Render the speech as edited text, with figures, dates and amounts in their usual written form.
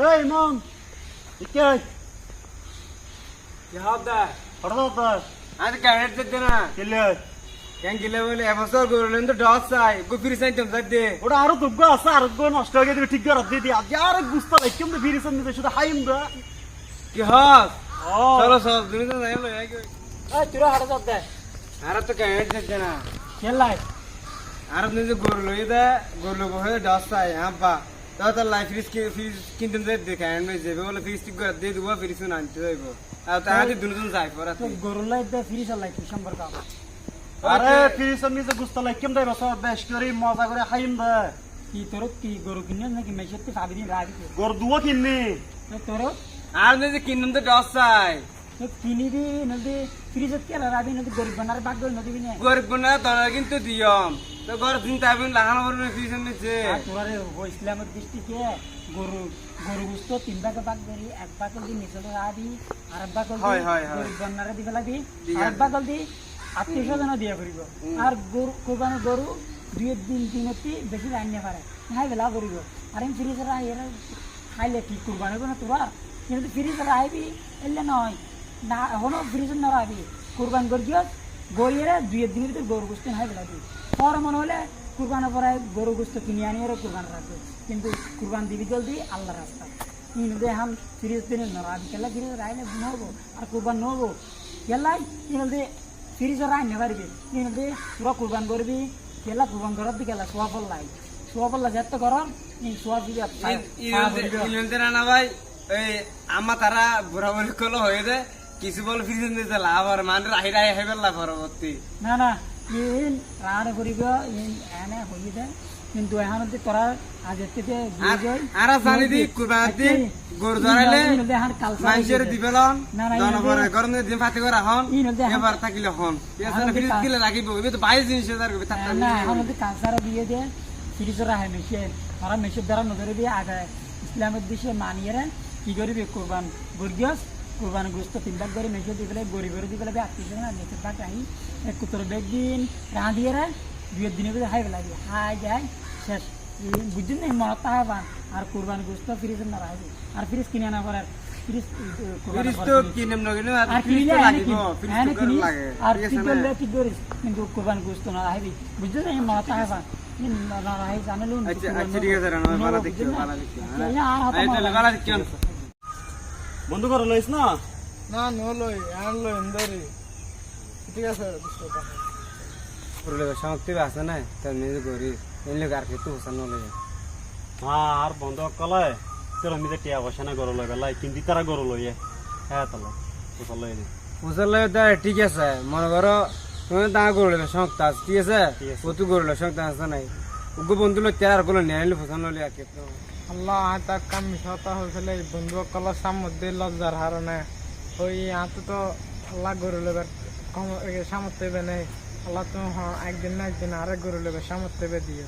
এই মন ইকে কি হদা হঠাৎ আজ ক্যারেট দিতে না কেলে কেন গিলে বলে এবছর গরুলেন তো ডস চাই গুফির চাই তুমি দে ওটা আরো দুগ্গ আছে আর নষ্ট হয়ে গেছে ঠিক করে দিয়ে আজ আর বুঝতে নাই কেমন ফিরিছেন নিতে শুধু হাইম দা কি হস ও চলো সব তুমি তো যাই লই আগে এই তুরা হঠাৎ দে আর তো ক্যারেট দিতে না কেলাই আর নিজে গরু লই দে গরু লোক হয়ে ডস চাই আব্বা তো লাইফ রিস্ক ফিজ কিনতে দে ক্যারেট লই যাবে বলে ফিজ ঠিক করে দিয়ে দেবো ফিরিস না আনতে যাইব আর তাহলে দুজন যাই পড়া গরুলাই দে ফিরিছ লাই সম্পর্ক আরে ফিরিছেন নিতে বুঝতে লাই কেমন বছর বেশ করে মজা করে হাইম দা কি তোর কি গরু কিনে নাকি মেশতে পাবি রাখি গরু দুয়া কিননি তোর আর নিজে কিনুন তো ডস চাই কিনিবি নদী ফ্রিজত কে রাবি নদী গরিব বানার বাগ গল নদী বিনে গরিব বনা তোরা কিন্তু দিয়ম তো ঘর দিন তাবিন লাগানো করবে ফিজ নিচে তোরারে ইসলামের দৃষ্টিতে গরু গরু গুস্ত তিন ভাগে ভাগ করি এক ভাগ দি নিচে রাবি আর এক ভাগ হয়, হয়, হয়। গরিব বানারে দিবে লাগি আর এক ভাগ দি আত্মীয় স্বজন দিয়া করিব আর গরু কোরবানি গরু দুই দিন দিনতি বেশি লাইন না পারে হাই বেলা করিব আর আমি ফ্রিজ রা এর খাইলে কি কোরবানি না তোরা কিন্তু ফ্রিজ রা আইবি এলে নয় না হলো ফ্রিজ না রাবি কুরবান করিও গইরে দুই দিনের ভিতর গরু গোস্ত হাই বেলা দিই পর মনে হলে কুরবানের পরে গরু গোস্ত কিনে আনি আর কুরবান রাখবে কিন্তু কুরবান দিবি জলদি আল্লাহ রাস্তা তিন দে হাম ফ্রিজ দিনে না রাবি কেলা ফ্রিজ রাইলে নবো আর কুরবান নবো কেলাই তিন দে ফ্রিজ রাই না পারবি তিন দে পুরো কুরবান করবি কেলা কুরবান করার দিকে কেলা সোয়াফল যেতে করম এই সোয়াফ দিবি ইলতে না ভাই এই আমা তারা বুড়া বুড়ি কলো হয়ে যায় কিছু বল ফ্রিজ নিতে লাভ আর মানে রাহি রাহি হেবেলা পরবর্তী না না ইন রাড় করিব ইন এনে হই দে কিন্তু এখন তোরা আজ থেকে আর জানি দি কুরবানি গরু ধরাইলে মানুষের দিবেলন জনগণ গরম দিন ফাটি করে হন এবার থাকিলে হন এখানে ফ্রিজ দিলে লাগিব এবে তো 22,000 করবে তার না এখন কালচার দিয়ে দে ফ্রিজ রাহে মেশিন আর মেশিন দ্বারা নজরে দিয়ে আগে ইসলামের দেশে মানিয়ে কি করিবে কুরবান গর্গিয়াস কুরবান গোস্ত তিন ভাগ করে মেশে দিয়ে গেলে গরিবের দিয়ে গেলে আত্মীয় না নেচের ভাগ আহি এক কুতর বেগ দিন রাঁধিয়ে রে দুই দিনের ভিতরে হাই লাগে হাই যায় শেষ বুঝছেন না মত তাহবান আর কুরবান গোস্ত ফ্রিজ না রাখবে আর ফ্রিজ কিনে আনা পরে ফ্রিজ তো কিনে না কিনে আর ফ্রিজ তো লাগিব ফ্রিজ তো লাগে আর কি করলে কি করিস কিন্তু কুরবান গোস্ত না রাখবি বুঝছেন না মত তাহবান না রাখি জানালো আচ্ছা আচ্ছা ঠিক আছে রানা ভালো দেখি হ্যাঁ ভালো দেখি বন্ধ করে লইস না না নলই আনলো এন্দারি ঠিক আছে পুরলে শক্তি আছে না তার নিজে করি এলে আর কিছু হোসা নলই আর বন্ধ কলে তোর আমি টিয়া বসে না গরু লই বেলাই কিন্তু তারা গরু লইয়ে হ্যাঁ তাহলে উসল লই উসলে দা ঠিক আছে মনে করো তুমি তা গরু লই শক্তি আছে ঠিক আছে কত গরু লই শক্তি আছে নাই উগো বন্ধু লো চার গুলো নিয়ে হোসা নলই আর কিছু আল্লাহ আতা কাম মিশাতা হয়েছিল বন্ধু কলার সামধ্যে লজ্জার হারণে ওই আত তো আল্লাহ গরু লেবার সামর্থ্য নেই আল্লাহ তুমি একদিন না একদিন আরেক গরু লেবার সামর্থ্য দিও